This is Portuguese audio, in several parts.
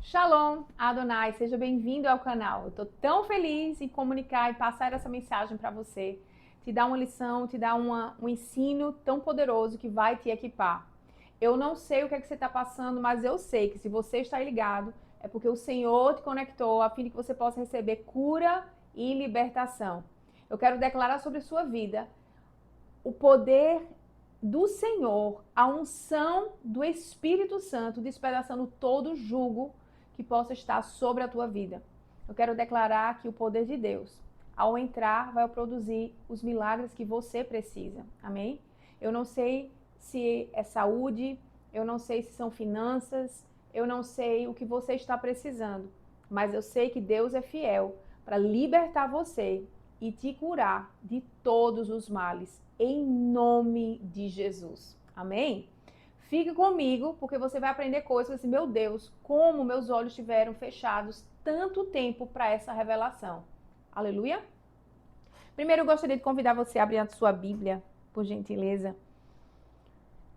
Shalom, Adonai, seja bem-vindo ao canal. Eu estou tão feliz em comunicar e passar essa mensagem para você, te dar uma lição, te dar um ensino tão poderoso que vai te equipar. Eu não sei o que é que você está passando, mas eu sei que se você está ligado, é porque o Senhor te conectou a fim de que você possa receber cura e libertação. Eu quero declarar sobre a sua vida o poder do Senhor, a unção do Espírito Santo, despedaçando todo o jugo que possa estar sobre a tua vida. Eu quero declarar que o poder de Deus, ao entrar, vai produzir os milagres que você precisa. Amém? Eu não sei se é saúde, eu não sei se são finanças, eu não sei o que você está precisando, mas eu sei que Deus é fiel para libertar você e te curar de todos os males, em nome de Jesus. Amém? Fique comigo, porque você vai aprender coisas assim, meu Deus, como meus olhos estiveram fechados tanto tempo para essa revelação. Aleluia? Primeiro, eu gostaria de convidar você a abrir a sua Bíblia, por gentileza.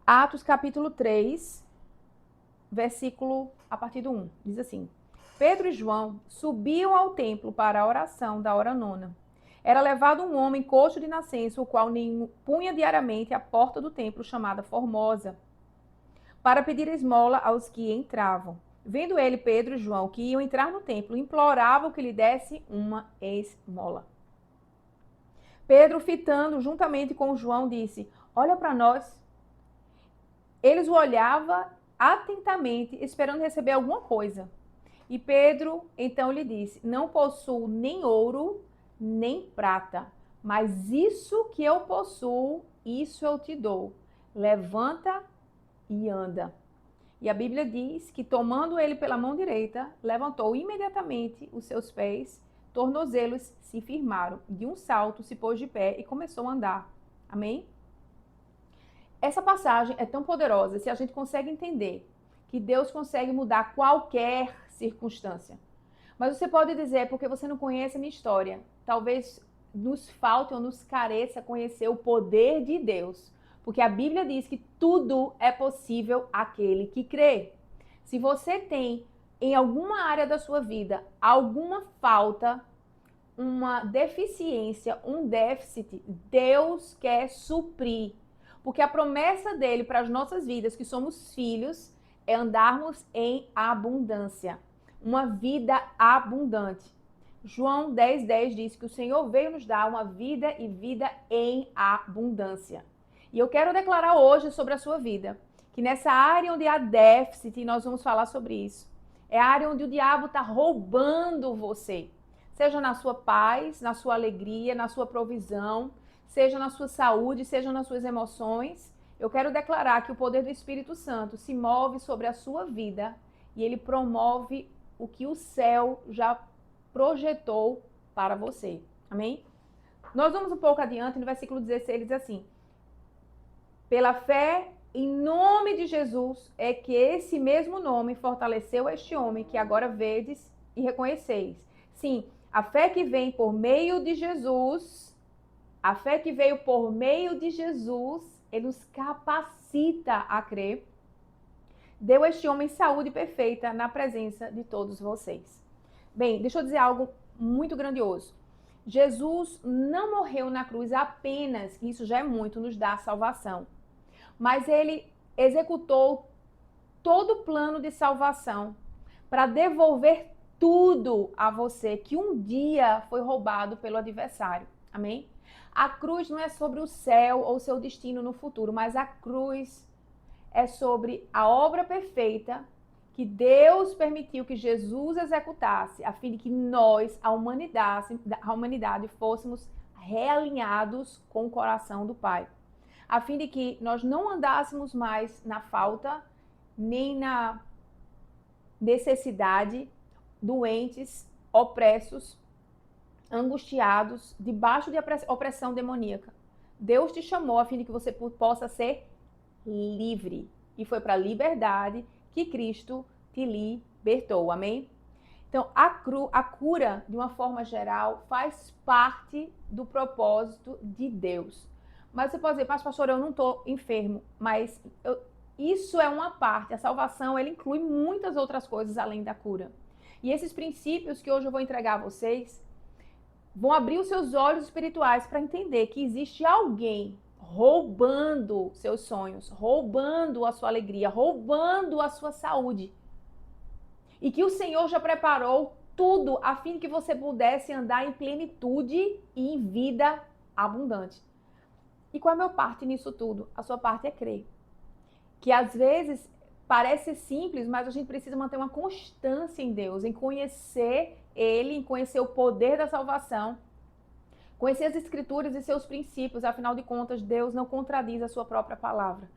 Atos capítulo 3, versículo a partir do 1. Diz assim: Pedro e João subiam ao templo para a oração da hora nona. Era levado um homem coxo de nascença, o qual punha diariamente à porta do templo chamada Formosa, para pedir esmola aos que entravam. Vendo ele, Pedro e João, que iam entrar no templo, imploravam que lhe desse uma esmola. Pedro, fitando juntamente com João, disse: Olha para nós. Eles o olhavam atentamente, esperando receber alguma coisa. E Pedro então lhe disse: Não possuo nem ouro, nem prata, mas isso que eu possuo, isso eu te dou. Levanta e anda. E a Bíblia diz que, tomando ele pela mão direita, levantou imediatamente os seus pés, tornozelos se firmaram, de um salto se pôs de pé e começou a andar. Amém? Essa passagem é tão poderosa se a gente consegue entender que Deus consegue mudar qualquer circunstância. Mas você pode dizer, porque você não conhece a minha história, talvez nos falte ou nos careça conhecer o poder de Deus. Porque a Bíblia diz que tudo é possível àquele que crê. Se você tem em alguma área da sua vida alguma falta, uma deficiência, um déficit, Deus quer suprir. Porque a promessa dele para as nossas vidas, que somos filhos, é andarmos em abundância. Uma vida abundante. João 10:10 diz que o Senhor veio nos dar uma vida e vida em abundância. E eu quero declarar hoje sobre a sua vida, que nessa área onde há déficit, e nós vamos falar sobre isso, é a área onde o diabo está roubando você. Seja na sua paz, na sua alegria, na sua provisão, seja na sua saúde, seja nas suas emoções. Eu quero declarar que o poder do Espírito Santo se move sobre a sua vida e ele promove o que o céu já projetou para você. Amém? Nós vamos um pouco adiante, no versículo 16, diz assim: Pela fé, em nome de Jesus, é que esse mesmo nome fortaleceu este homem que agora vedes e reconheceis. Sim, a fé que vem por meio de Jesus, a fé que veio por meio de Jesus, ele nos capacita a crer, deu a este homem saúde perfeita na presença de todos vocês. Bem, deixa eu dizer algo muito grandioso. Jesus não morreu na cruz apenas, isso já é muito, nos dá salvação, mas ele executou todo o plano de salvação para devolver tudo a você que um dia foi roubado pelo adversário. Amém? A cruz não é sobre o céu ou seu destino no futuro, mas a cruz é sobre a obra perfeita que Deus permitiu que Jesus executasse, a fim de que nós, a humanidade, fôssemos realinhados com o coração do Pai. A fim de que nós não andássemos mais na falta, nem na necessidade, doentes, opressos, angustiados, debaixo de opressão demoníaca. Deus te chamou a fim de que você possa ser livre. E foi para a liberdade que Cristo te libertou. Amém? Então, a cura, de uma forma geral, faz parte do propósito de Deus. Mas você pode dizer, mas pastor, eu não estou enfermo, mas isso é uma parte. A salvação, ela inclui muitas outras coisas além da cura. E esses princípios que hoje eu vou entregar a vocês vão abrir os seus olhos espirituais para entender que existe alguém roubando seus sonhos, roubando a sua alegria, roubando a sua saúde. E que o Senhor já preparou tudo a fim de que você pudesse andar em plenitude e em vida abundante. E qual é a minha parte nisso tudo? A sua parte é crer. Que às vezes parece simples, mas a gente precisa manter uma constância em Deus, em conhecer Ele, em conhecer o poder da salvação, conhecer as Escrituras e seus princípios. Afinal de contas, Deus não contradiz a sua própria palavra.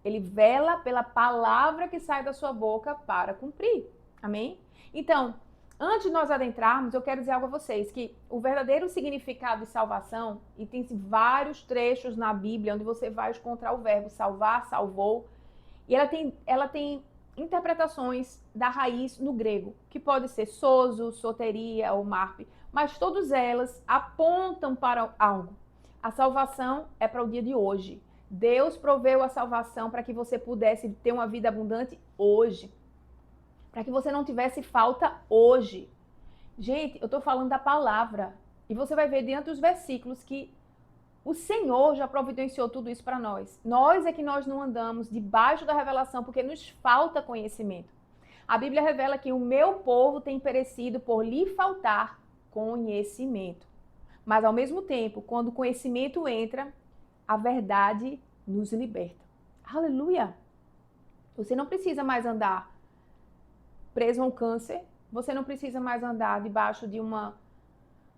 Ele vela pela palavra que sai da sua boca para cumprir. Amém? Então, antes de nós adentrarmos, eu quero dizer algo a vocês, que o verdadeiro significado de salvação, e tem vários trechos na Bíblia onde você vai encontrar o verbo salvar, salvou, e ela tem interpretações da raiz no grego, que pode ser sozo, soteria ou marpe, mas todas elas apontam para algo. A salvação é para o dia de hoje. Deus proveu a salvação para que você pudesse ter uma vida abundante hoje. Para que você não tivesse falta hoje. Gente, eu estou falando da palavra. E você vai ver dentro dos versículos que o Senhor já providenciou tudo isso para nós. Nós é que nós não andamos debaixo da revelação porque nos falta conhecimento. A Bíblia revela que o meu povo tem perecido por lhe faltar conhecimento. Mas ao mesmo tempo, quando o conhecimento entra, a verdade nos liberta. Aleluia! Você não precisa mais andar preso a um câncer, você não precisa mais andar debaixo de uma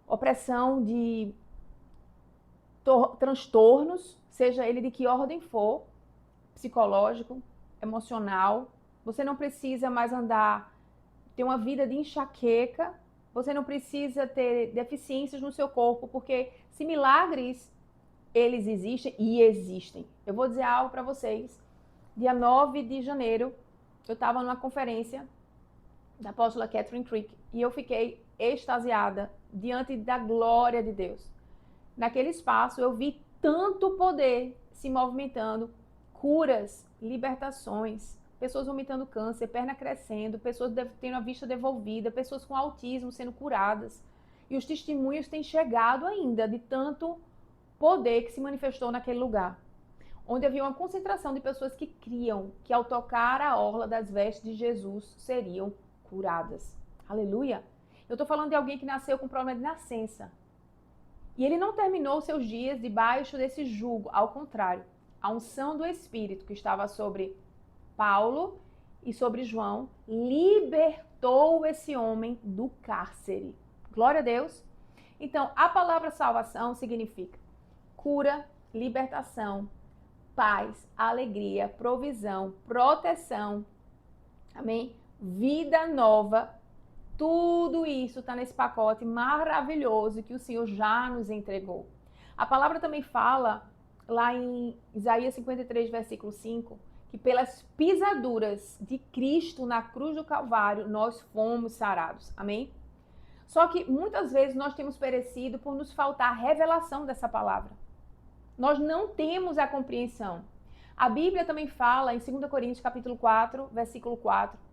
opressão de transtornos, seja ele de que ordem for, psicológico, emocional. Você não precisa mais ter uma vida de enxaqueca, você não precisa ter deficiências no seu corpo, porque se milagres, eles existem e existem. Eu vou dizer algo para vocês. Dia 9 de janeiro, eu estava numa conferência da apóstola Catherine Trick, e eu fiquei extasiada diante da glória de Deus. Naquele espaço eu vi tanto poder se movimentando, curas, libertações, pessoas vomitando câncer, perna crescendo, pessoas tendo a vista devolvida, pessoas com autismo sendo curadas. E os testemunhos têm chegado ainda de tanto poder que se manifestou naquele lugar, onde havia uma concentração de pessoas que criam que ao tocar a orla das vestes de Jesus seriam curadas. Aleluia! Eu estou falando de alguém que nasceu com problema de nascença. E ele não terminou seus dias debaixo desse jugo. Ao contrário, a unção do Espírito que estava sobre Paulo e sobre João libertou esse homem do cárcere. Glória a Deus! Então, a palavra salvação significa cura, libertação, paz, alegria, provisão, proteção. Amém? Vida nova, tudo isso está nesse pacote maravilhoso que o Senhor já nos entregou. A palavra também fala, lá em Isaías 53, versículo 5, que pelas pisaduras de Cristo na cruz do Calvário, nós fomos sarados. Amém? Só que muitas vezes nós temos perecido por nos faltar a revelação dessa palavra. Nós não temos a compreensão. A Bíblia também fala, em 2 Coríntios capítulo 4, versículo 4,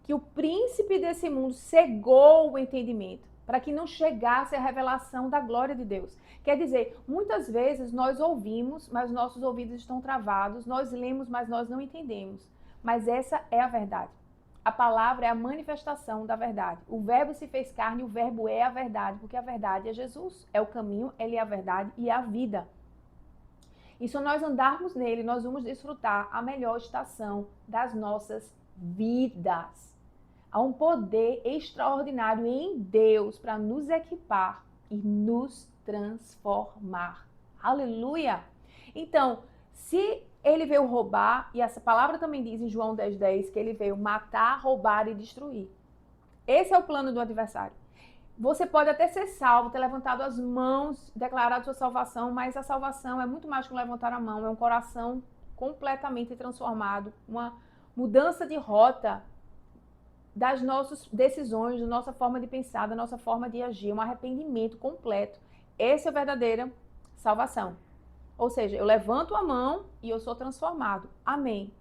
que o príncipe desse mundo cegou o entendimento, para que não chegasse a revelação da glória de Deus. Quer dizer, muitas vezes nós ouvimos, mas nossos ouvidos estão travados, nós lemos, mas nós não entendemos. Mas essa é a verdade. A palavra é a manifestação da verdade. O verbo se fez carne, o verbo é a verdade, porque a verdade é Jesus, é o caminho, ele é a verdade e é a vida. E se nós andarmos nele, nós vamos desfrutar a melhor estação das nossas vidas. Há um poder extraordinário em Deus para nos equipar e nos transformar. Aleluia! Então, se ele veio roubar, e essa palavra também diz em João 10:10 que ele veio matar, roubar e destruir. Esse é o plano do adversário. Você pode até ser salvo, ter levantado as mãos, declarado sua salvação, mas a salvação é muito mais que um levantar a mão, é um coração completamente transformado, uma mudança de rota das nossas decisões, da nossa forma de pensar, da nossa forma de agir, um arrependimento completo. Essa é a verdadeira salvação. Ou seja, eu levanto a mão e eu sou transformado. Amém.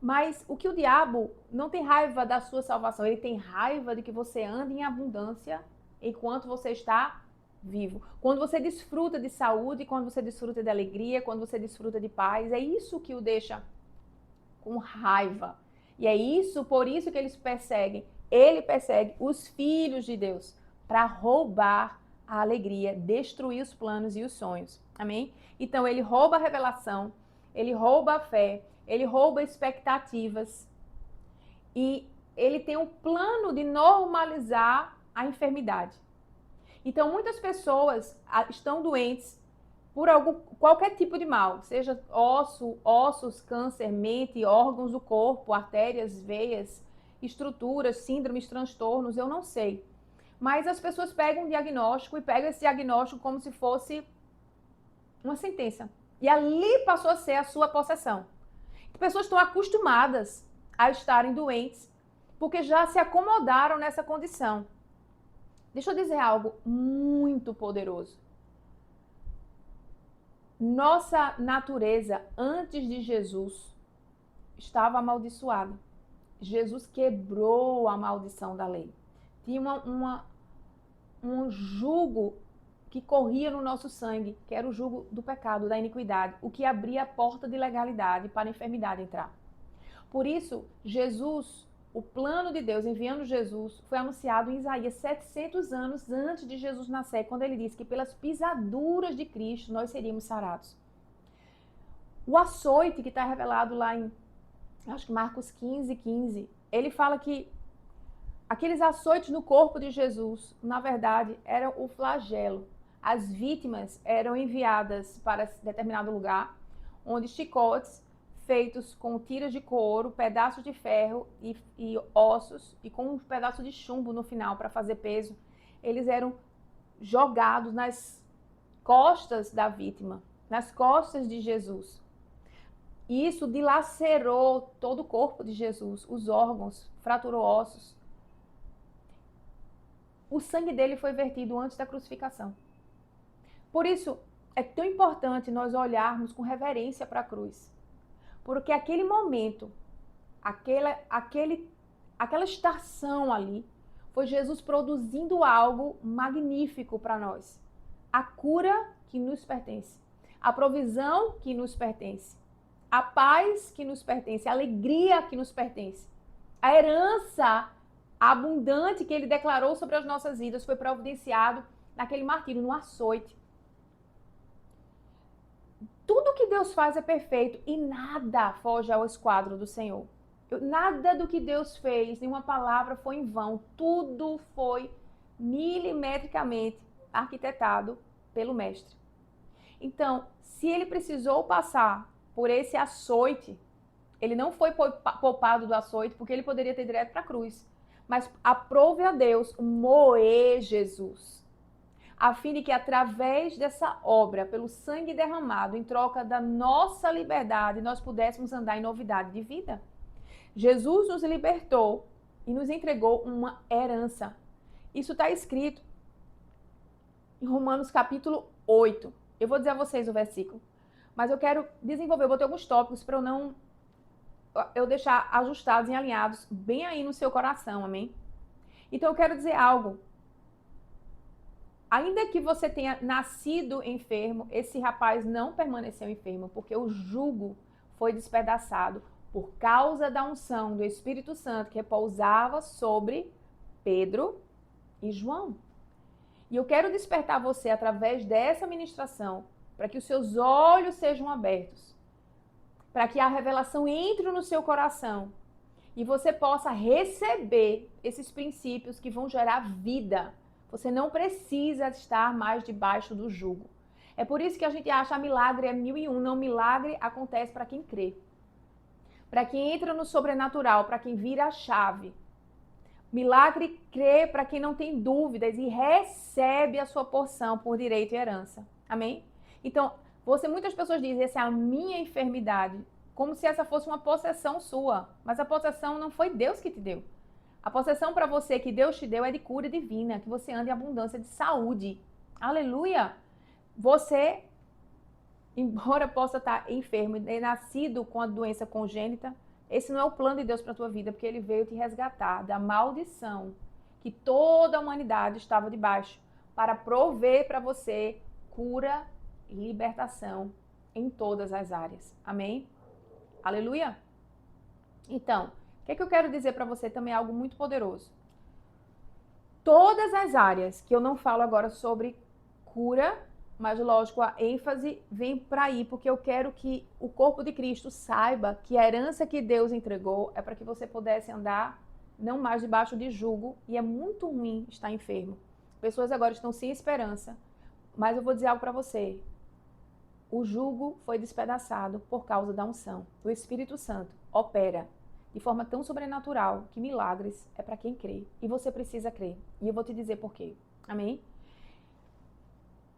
Mas o que o diabo não tem raiva da sua salvação, ele tem raiva de que você ande em abundância enquanto você está vivo. Quando você desfruta de saúde, quando você desfruta de alegria, quando você desfruta de paz, é isso que o deixa com raiva. E é isso, por isso que eles perseguem. Ele persegue os filhos de Deus para roubar a alegria, destruir os planos e os sonhos. Amém? Então ele rouba a revelação, ele rouba a fé, ele rouba expectativas e ele tem um plano de normalizar a enfermidade. Então muitas pessoas estão doentes por qualquer tipo de mal, seja ossos, câncer, mente, órgãos do corpo, artérias, veias, estruturas, síndromes, transtornos, eu não sei. Mas as pessoas pegam um diagnóstico e pegam esse diagnóstico como se fosse uma sentença. E ali passou a ser a sua possessão. As pessoas estão acostumadas a estarem doentes porque já se acomodaram nessa condição. Deixa eu dizer algo muito poderoso. Nossa natureza, antes de Jesus, estava amaldiçoada. Jesus quebrou a maldição da lei. Tinha um jugo que corria no nosso sangue, que era o jugo do pecado, da iniquidade, o que abria a porta de legalidade para a enfermidade entrar. Por isso, Jesus, o plano de Deus enviando Jesus, foi anunciado em Isaías 700 anos antes de Jesus nascer, quando ele disse que pelas pisaduras de Cristo nós seríamos sarados. O açoite que está revelado lá em, acho que Marcos 15, ele fala que aqueles açoites no corpo de Jesus, na verdade, eram o flagelo. As vítimas eram enviadas para determinado lugar, onde chicotes feitos com tiras de couro, pedaços de ferro e ossos, e com um pedaço de chumbo no final para fazer peso, eles eram jogados nas costas da vítima, nas costas de Jesus. E isso dilacerou todo o corpo de Jesus, os órgãos, fraturou ossos. O sangue dele foi vertido antes da crucificação. Por isso, é tão importante nós olharmos com reverência para a cruz. Porque aquele momento, aquela estação ali, foi Jesus produzindo algo magnífico para nós. A cura que nos pertence, a provisão que nos pertence, a paz que nos pertence, a alegria que nos pertence, a herança abundante que ele declarou sobre as nossas vidas foi providenciado naquele martírio, no açoite. Tudo que Deus faz é perfeito e nada foge ao esquadro do Senhor. Nada do que Deus fez, nenhuma palavra foi em vão. Tudo foi milimetricamente arquitetado pelo Mestre. Então, se ele precisou passar por esse açoite, ele não foi poupado do açoite porque ele poderia ter direto para a cruz. Mas aprove a Deus moer Jesus, a fim de que através dessa obra, pelo sangue derramado, em troca da nossa liberdade, nós pudéssemos andar em novidade de vida. Jesus nos libertou e nos entregou uma herança. Isso está escrito em Romanos capítulo 8. Eu vou dizer a vocês o versículo, mas eu quero desenvolver, eu botei alguns tópicos para eu deixar ajustados e alinhados bem aí no seu coração, amém? Então eu quero dizer algo. Ainda que você tenha nascido enfermo, esse rapaz não permaneceu enfermo, porque o jugo foi despedaçado por causa da unção do Espírito Santo que repousava sobre Pedro e João. E eu quero despertar você através dessa ministração, para que os seus olhos sejam abertos, para que a revelação entre no seu coração e você possa receber esses princípios que vão gerar vida. Você não precisa estar mais debaixo do jugo. É por isso que a gente acha que milagre é 1001. Não, milagre acontece para quem crê. Para quem entra no sobrenatural, para quem vira a chave. Milagre crê para quem não tem dúvidas e recebe a sua porção por direito e herança. Amém? Então, muitas pessoas dizem, essa é a minha enfermidade, como se essa fosse uma possessão sua. Mas a possessão não foi Deus que te deu. A possessão para você que Deus te deu é de cura divina, que você ande em abundância de saúde. Aleluia! Você, embora possa estar enfermo e nascido com a doença congênita, Esse não é o plano de Deus para a tua vida, porque ele veio te resgatar da maldição que toda a humanidade estava debaixo, para prover para você cura e libertação em todas as áreas. Amém? Aleluia? Então, o que é que eu quero dizer para você também é algo muito poderoso. Todas as áreas que eu não falo agora sobre cura, mas lógico, a ênfase vem para aí, porque eu quero que o corpo de Cristo saiba que a herança que Deus entregou é para que você pudesse andar não mais debaixo de jugo, e é muito ruim estar enfermo. Pessoas agora estão sem esperança, mas eu vou dizer algo para você. O jugo foi despedaçado por causa da unção. O Espírito Santo opera de forma tão sobrenatural que milagres é para quem crê. E você precisa crer. E eu vou te dizer por quê. Amém?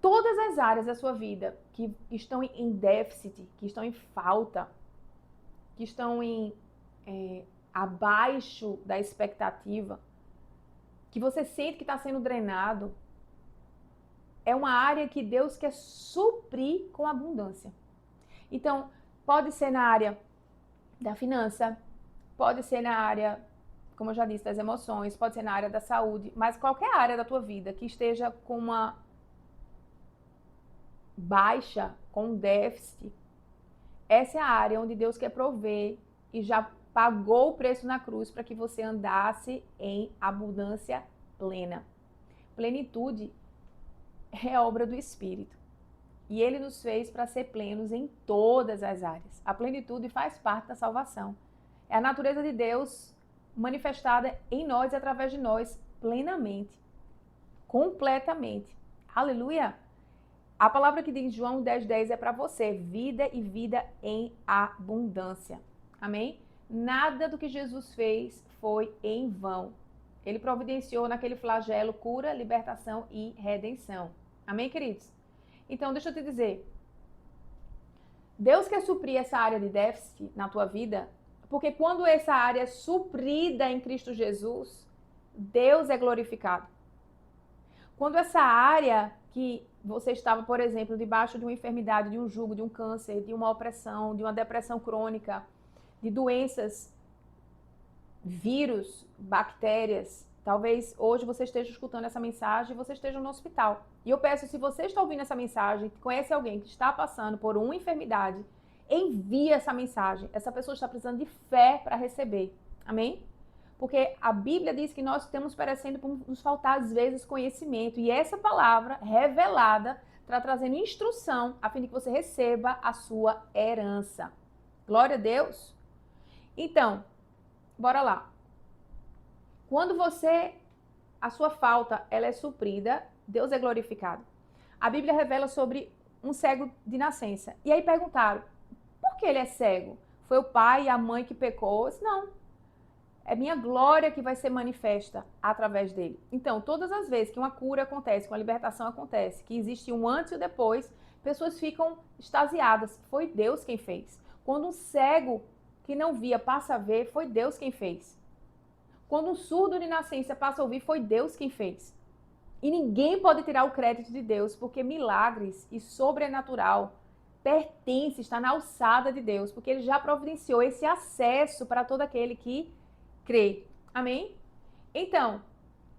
Todas as áreas da sua vida que estão em déficit, que estão em falta, que estão abaixo da expectativa, que você sente que está sendo drenado, é uma área que Deus quer suprir com abundância. Então, pode ser na área da finança, pode ser na área, como eu já disse, das emoções, pode ser na área da saúde, mas qualquer área da tua vida que esteja com uma baixa, com um déficit, essa é a área onde Deus quer prover e já pagou o preço na cruz para que você andasse em abundância plena. Plenitude é obra do Espírito. E Ele nos fez para ser plenos em todas as áreas. A plenitude faz parte da salvação. É a natureza de Deus manifestada em nós e através de nós plenamente, completamente. Aleluia! A palavra que diz João 10:10 é para você, vida e vida em abundância. Amém? Nada do que Jesus fez foi em vão. Ele providenciou naquele flagelo cura, libertação e redenção. Amém, queridos? Então, deixa eu te dizer. Deus quer suprir essa área de déficit na tua vida, porque quando essa área é suprida em Cristo Jesus, Deus é glorificado. Quando essa área que você estava, por exemplo, debaixo de uma enfermidade, de um jugo, de um câncer, de uma opressão, de uma depressão crônica, de doenças, vírus, bactérias, talvez hoje você esteja escutando essa mensagem e você esteja no hospital. E eu peço, se você está ouvindo essa mensagem, conhece alguém que está passando por uma enfermidade, envie essa mensagem. Essa pessoa está precisando de fé para receber. Amém? Porque a Bíblia diz que nós estamos perecendo por nos faltar, às vezes, conhecimento. E essa palavra revelada está trazendo instrução a fim de que você receba a sua herança. Glória a Deus. Então, bora lá. Quando a sua falta, ela é suprida, Deus é glorificado. A Bíblia revela sobre um cego de nascença. E aí perguntaram, por que ele é cego? Foi o pai e a mãe que pecou? Eu disse, não. É minha glória que vai ser manifesta através dele. Então, todas as vezes que uma cura acontece, que uma libertação acontece, que existe um antes e um depois, pessoas ficam extasiadas. Foi Deus quem fez. Quando um cego que não via passa a ver, foi Deus quem fez. Quando um surdo de nascença passa a ouvir, foi Deus quem fez. E ninguém pode tirar o crédito de Deus, porque milagres e sobrenatural pertence, está na alçada de Deus, porque ele já providenciou esse acesso para todo aquele que crê. Amém? Então,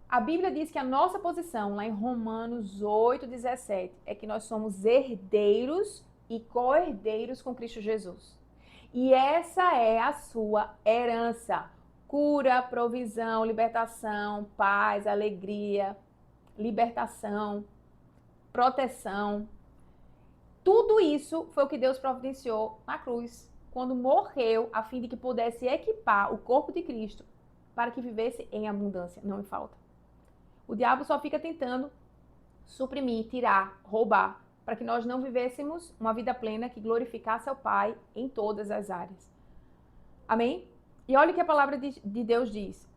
a Bíblia diz que a nossa posição, lá em Romanos 8:17, é que nós somos herdeiros e co-herdeiros com Cristo Jesus. E essa é a sua herança. Cura, provisão, libertação, paz, alegria, libertação, proteção. Tudo isso foi o que Deus providenciou na cruz, quando morreu, a fim de que pudesse equipar o corpo de Cristo para que vivesse em abundância, não em falta. O diabo só fica tentando suprimir, tirar, roubar, para que nós não vivêssemos uma vida plena que glorificasse ao Pai em todas as áreas. Amém? E olha o que a palavra de Deus diz.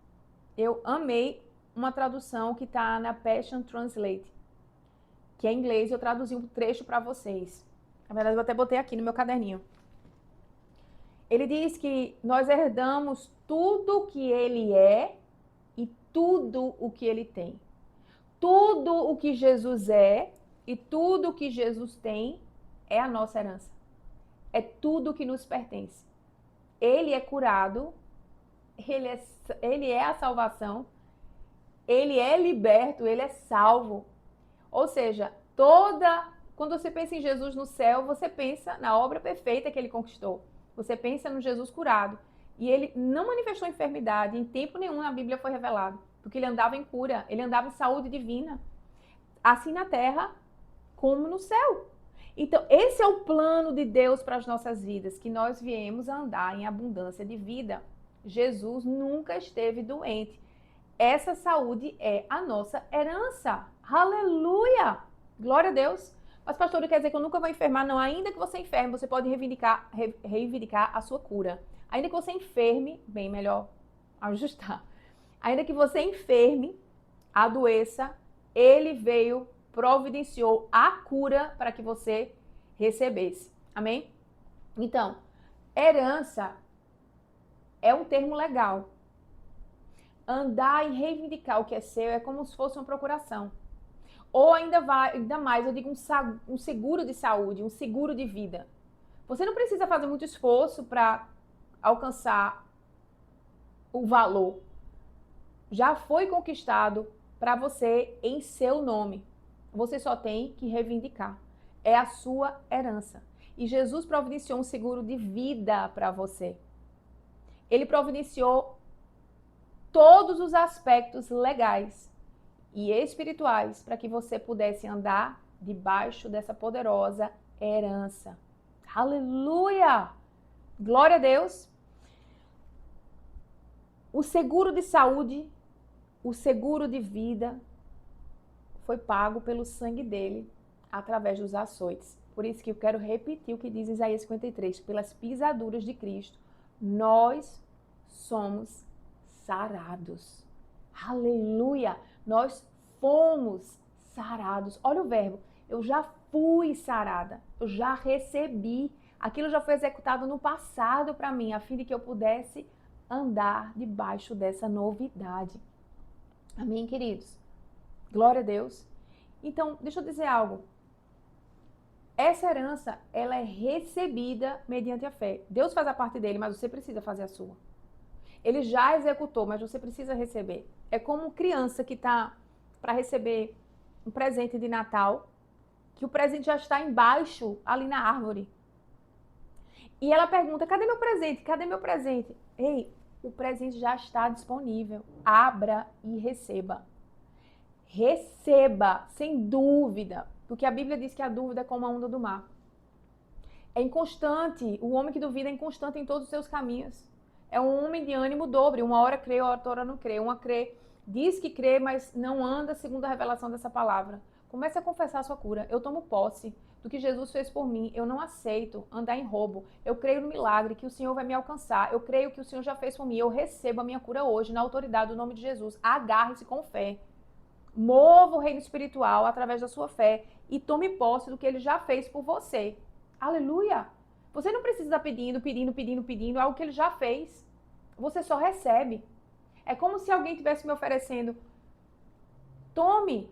Eu amei uma tradução que está na Passion Translate, que é em inglês, eu traduzi um trecho para vocês. Na verdade, eu até botei aqui no meu caderninho. Ele diz que nós herdamos tudo o que ele é e tudo o que ele tem. Tudo o que Jesus é e tudo o que Jesus tem é a nossa herança. É tudo o que nos pertence. ele é curado, ele é a salvação, ele é liberto, ele é salvo. Ou seja, quando você pensa em Jesus no céu, você pensa na obra perfeita que ele conquistou. Você pensa no Jesus curado. E ele não manifestou enfermidade, em tempo nenhum na Bíblia foi revelado, porque ele andava em cura, ele andava em saúde divina, assim na terra como no céu. Então, esse é o plano de Deus para as nossas vidas, que nós viemos a andar em abundância de vida. Jesus nunca esteve doente. Essa saúde é a nossa herança. Aleluia! Glória a Deus. Mas, pastor, quer dizer que eu nunca vou enfermar? Não, ainda que você enferme, você pode reivindicar a sua cura. Ainda que você enferme, bem melhor ajustar. Ainda que você enferme, adoeça, ele veio, providenciou a cura para que você recebesse. Amém? Então, herança é um termo legal. Andar e reivindicar o que é seu é como se fosse uma procuração. Ou ainda mais, eu digo um seguro de saúde, um seguro de vida. Você não precisa fazer muito esforço para alcançar o valor. Já foi conquistado para você em seu nome. Você só tem que reivindicar. É a sua herança. E Jesus providenciou um seguro de vida para você. Ele providenciou todos os aspectos legais e espirituais para que você pudesse andar debaixo dessa poderosa herança. Aleluia! Glória a Deus! O seguro de saúde, o seguro de vida foi pago pelo sangue dele através dos açoites. Por isso que eu quero repetir o que diz Isaías 53. Pelas pisaduras de Cristo, nós somos sarados. Aleluia! Nós fomos sarados. Olha o verbo. Eu já fui sarada. Eu já recebi. Aquilo já foi executado no passado para mim, a fim de que eu pudesse andar debaixo dessa novidade. Amém, queridos? Glória a Deus. Então, deixa eu dizer algo. Essa herança, ela é recebida mediante a fé. Deus faz a parte dele, mas você precisa fazer a sua. Ele já executou, mas você precisa receber. É como criança que está para receber um presente de Natal, que o presente já está embaixo, ali na árvore. E ela pergunta, cadê meu presente? Cadê meu presente? Ei, o presente já está disponível. Abra e receba. Receba, sem dúvida. Porque a Bíblia diz que a dúvida é como a onda do mar. É inconstante. O homem que duvida é inconstante em todos os seus caminhos. É um homem de ânimo dobre. Uma hora crê, outra hora não crê. Uma crê, diz que crê, mas não anda segundo a revelação dessa palavra. Comece a confessar a sua cura. Eu tomo posse do que Jesus fez por mim. Eu não aceito andar em roubo. Eu creio no milagre que o Senhor vai me alcançar. Eu creio que o Senhor já fez por mim. Eu recebo a minha cura hoje, na autoridade do nome de Jesus. Agarre-se com fé. Mova o reino espiritual através da sua fé e tome posse do que ele já fez por você. Aleluia! Você não precisa estar pedindo algo que ele já fez. Você só recebe. É como se alguém estivesse me oferecendo, tome,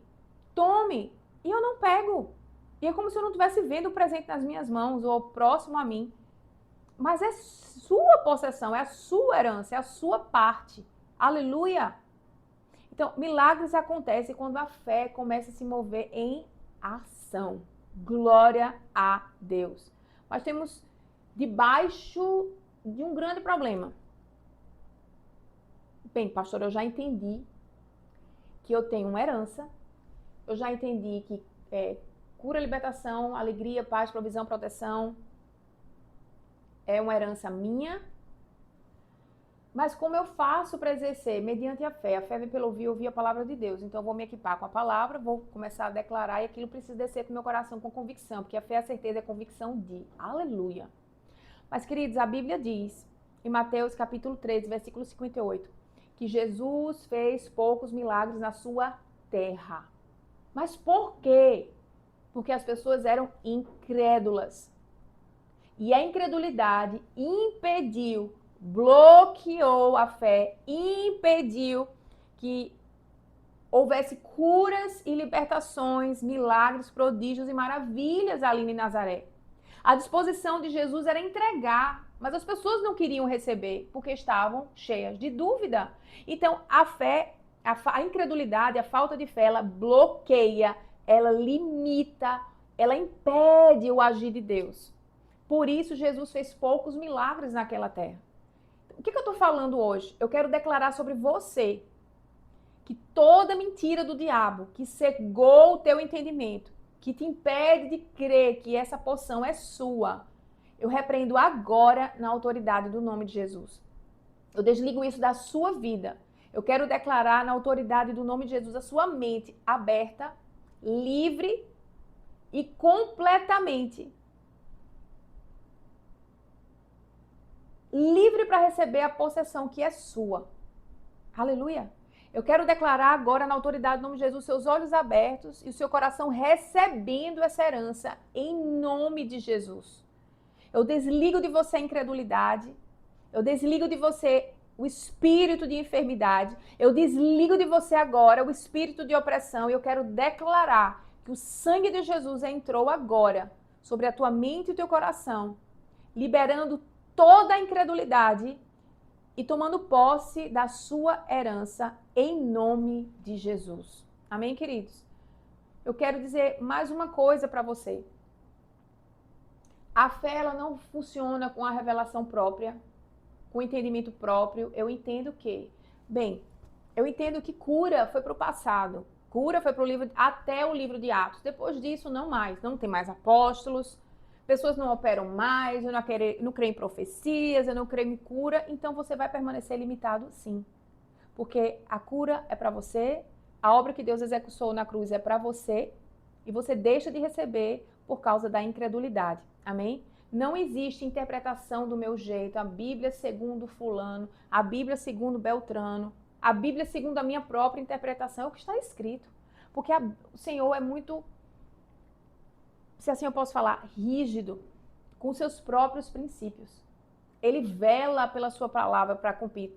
e eu não pego. E é como se eu não estivesse vendo o presente nas minhas mãos ou próximo a mim. Mas é sua possessão, é a sua herança, é a sua parte. Aleluia! Então, milagres acontecem quando a fé começa a se mover em ação. Glória a Deus. Mas temos debaixo de um grande problema. Bem, pastor, eu já entendi que eu tenho uma herança. Eu já entendi que cura, libertação, alegria, paz, provisão, proteção é uma herança minha. Mas como eu faço para exercer? Mediante a fé. A fé vem pelo ouvir a palavra de Deus. Então eu vou me equipar com a palavra, vou começar a declarar e aquilo precisa descer para o meu coração com convicção, porque a fé, a certeza é a convicção de. Aleluia. Mas, queridos, a Bíblia diz, em Mateus capítulo 13, versículo 58, que Jesus fez poucos milagres na sua terra. Mas por quê? Porque as pessoas eram incrédulas. E a incredulidade impediu, bloqueou a fé, impediu que houvesse curas e libertações, milagres, prodígios e maravilhas ali em Nazaré. A disposição de Jesus era entregar Mas as pessoas não queriam receber porque estavam cheias de dúvida. Então, a fé, a incredulidade, a falta de fé, ela bloqueia, ela limita, ela impede o agir de Deus. Por isso, Jesus fez poucos milagres naquela terra. O que eu estou falando hoje? Eu quero declarar sobre você que toda mentira do diabo que cegou o teu entendimento, que te impede de crer que essa porção é sua, eu repreendo agora na autoridade do nome de Jesus. Eu desligo isso da sua vida. Eu quero declarar na autoridade do nome de Jesus a sua mente aberta, livre e completamente livre para receber a possessão que é sua. Aleluia. Eu quero declarar agora na autoridade do nome de Jesus, seus olhos abertos e o seu coração recebendo essa herança em nome de Jesus. Eu desligo de você a incredulidade, eu desligo de você o espírito de enfermidade, eu desligo de você agora o espírito de opressão e eu quero declarar que o sangue de Jesus entrou agora sobre a tua mente e o teu coração, liberando toda a incredulidade e tomando posse da sua herança em nome de Jesus. Amém, queridos? Eu quero dizer mais uma coisa para você. A fé, ela não funciona com a revelação própria, com o entendimento próprio. Eu entendo que, eu entendo que cura foi para o passado. Cura foi para o livro, até o livro de Atos. Depois disso, não mais. Não tem mais apóstolos. Pessoas não operam mais, eu não creio em profecias, eu não creio em cura, então você vai permanecer limitado sim. Porque a cura é para você, a obra que Deus executou na cruz é para você, e você deixa de receber por causa da incredulidade. Amém? Não existe interpretação do meu jeito, a Bíblia segundo fulano, a Bíblia segundo Beltrano, a Bíblia segundo a minha própria interpretação, é o que está escrito. Porque o Senhor é muito, se assim eu posso falar, rígido com seus próprios princípios. Ele vela pela sua palavra para cumprir,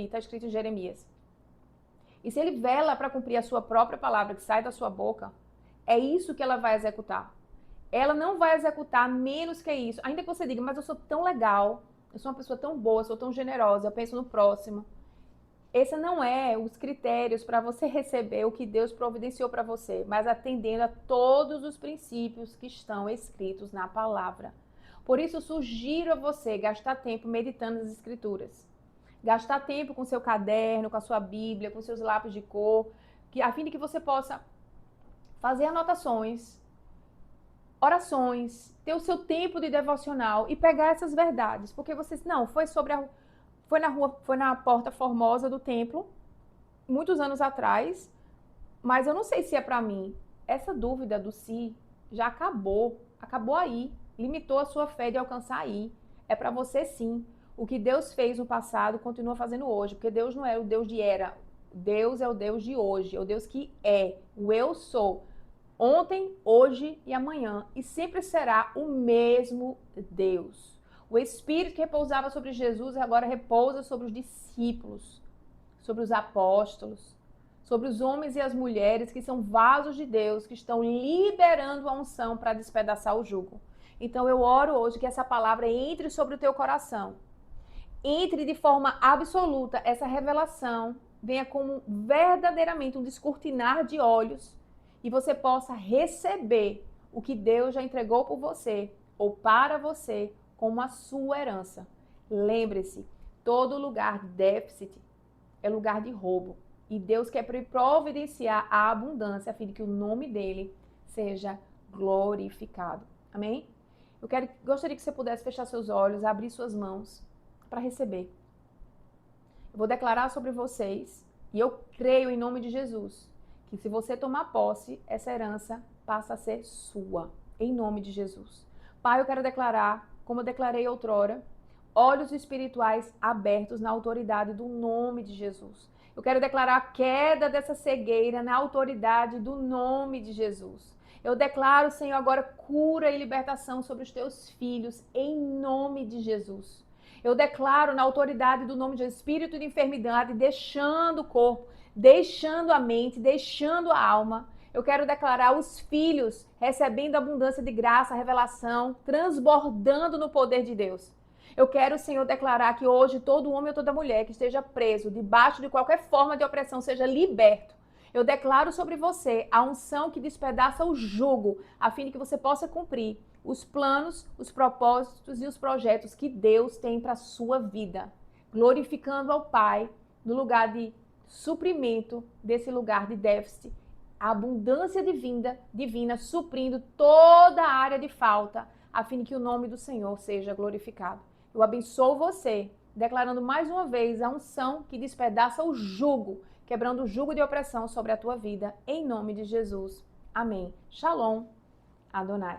está escrito em Jeremias. E se ele vela para cumprir a sua própria palavra que sai da sua boca, é isso que ela vai executar. Ela não vai executar menos que isso. Ainda que você diga, mas eu sou tão legal, eu sou uma pessoa tão boa, eu sou tão generosa, eu penso no próximo. Esse não é os critérios para você receber o que Deus providenciou para você, mas atendendo a todos os princípios que estão escritos na palavra. Por isso, eu sugiro a você gastar tempo meditando nas Escrituras. Gastar tempo com seu caderno, com a sua Bíblia, com seus lápis de cor, a fim de que você possa fazer anotações, orações, ter o seu tempo de devocional e pegar essas verdades. Porque você, não, foi na Porta Formosa do templo, muitos anos atrás, mas eu não sei se é para mim. Essa dúvida do se já acabou aí, limitou a sua fé de alcançar aí. É para você sim. O que Deus fez no passado, continua fazendo hoje, porque Deus não é o Deus de era. Deus é o Deus de hoje, é o Deus que é, o eu sou. Ontem, hoje e amanhã, e sempre será o mesmo Deus. O Espírito que repousava sobre Jesus agora repousa sobre os discípulos, sobre os apóstolos, sobre os homens e as mulheres que são vasos de Deus, que estão liberando a unção para despedaçar o jugo. Então eu oro hoje que essa palavra entre sobre o teu coração. Entre de forma absoluta essa revelação, venha como verdadeiramente um descortinar de olhos e você possa receber o que Deus já entregou por você ou para você como a sua herança. Lembre-se, todo lugar de déficit é lugar de roubo. E Deus quer providenciar a abundância a fim de que o nome dele seja glorificado. Amém? Gostaria que você pudesse fechar seus olhos, abrir suas mãos para receber. Eu vou declarar sobre vocês, e eu creio em nome de Jesus, que se você tomar posse, essa herança passa a ser sua, em nome de Jesus. Pai, eu quero declarar, como eu declarei outrora, olhos espirituais abertos na autoridade do nome de Jesus. Eu quero declarar a queda dessa cegueira na autoridade do nome de Jesus. Eu declaro, Senhor, agora cura e libertação sobre os teus filhos, em nome de Jesus. Eu declaro na autoridade do nome de Jesus, espírito de enfermidade, deixando o corpo, deixando a mente, deixando a alma. Eu quero declarar os filhos recebendo abundância de graça, revelação, transbordando no poder de Deus. Eu quero, Senhor, declarar que hoje todo homem ou toda mulher que esteja preso, debaixo de qualquer forma de opressão, seja liberto. Eu declaro sobre você a unção que despedaça o jugo, a fim de que você possa cumprir os planos, os propósitos e os projetos que Deus tem para a sua vida, glorificando ao Pai no lugar de suprimento desse lugar de déficit, a abundância divina suprindo toda a área de falta, a fim de que o nome do Senhor seja glorificado. Eu abençoo você, declarando mais uma vez a unção que despedaça o jugo, quebrando o jugo de opressão sobre a tua vida, em nome de Jesus. Amém. Shalom, Adonai.